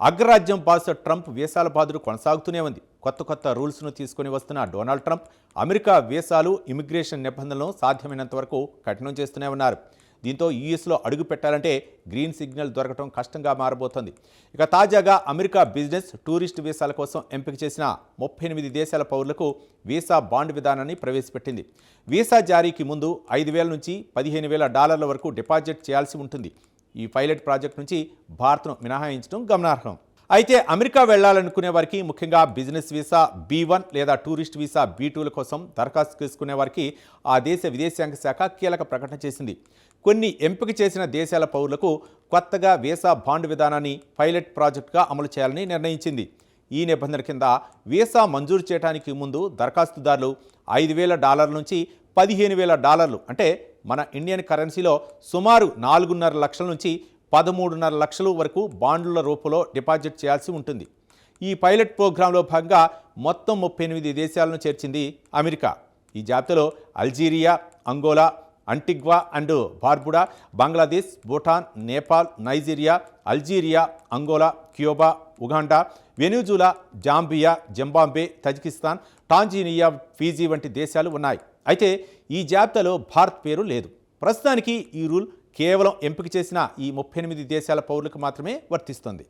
అగ్రరాజ్యం boss Trump వీసాల బాదుడు కొనసాగుతూనే ఉంది. కొత్త రూల్స్ను తీసుకొని వస్తున్న డొనాల్డ్ ట్రంప్ అమెరికా వీసాలు, ఇమిగ్రేషన్ నిబంధనలను సాధ్యమైనంత వరకు కఠినం చేస్తూనే ఉన్నారు. దీంతో యూఎస్లో అడుగు పెట్టాలంటే గ్రీన్ సిగ్నల్ దొరకడం కష్టంగా మారబోతోంది. ఇక తాజాగా అమెరికా బిజినెస్, టూరిస్ట్ వీసాల కోసం ఎంపిక చేసిన 38 దేశాల పౌరులకు వీసా బాండ్ విధానాన్ని ప్రవేశపెట్టింది. వీసా జారీకి ముందు $5,000 నుంచి $15,000 వరకు డిపాజిట్ చేయాల్సి ఉంటుంది. ఈ పైలట్ ప్రాజెక్ట్ నుంచి భారత్ను మినహాయించడం గమనార్హం. అయితే అమెరికా వెళ్లాలనుకునే వారికి, ముఖ్యంగా బిజినెస్ వీసా B1 లేదా టూరిస్ట్ వీసా B2ల కోసం దరఖాస్తు చేసుకునే వారికి ఆ దేశ విదేశాంగ శాఖ కీలక ప్రకటన చేసింది. కొన్ని ఎంపిక చేసిన దేశాల పౌరులకు కొత్తగా వీసా బాండ్ విధానాన్ని పైలట్ ప్రాజెక్టుగా అమలు చేయాలని నిర్ణయించింది. ఈ నిబంధన కింద వీసా మంజూరు చేయడానికి ముందు దరఖాస్తుదారులు $5,000 నుంచి $15,000 అంటే మన ఇండియన్ కరెన్సీలో సుమారు 4.5 లక్షల నుంచి 13.5 లక్షల వరకు బాండ్ల రూపంలో డిపాజిట్ చేయాల్సి ఉంటుంది. ఈ పైలట్ ప్రోగ్రాంలో భాగంగా మొత్తం 38 దేశాలను చేర్చింది అమెరికా. ఈ జాబితాలో Algeria, Angola, Antigua and Barbuda, Bangladesh, Bhutan, Nepal, Nigeria, Algeria, Angola, Cuba, Uganda, Venezuela, Zambia, Zimbabwe, Tajikistan, Tanzania, Fiji వంటి దేశాలు ఉన్నాయి. అయితే ఈ జాబితాలో భారత్ పేరు లేదు. ప్రస్తుతానికి ఈ రూల్ కేవలం ఎంపిక చేసిన ఈ 38 దేశాల పౌరులకు మాత్రమే వర్తిస్తుంది.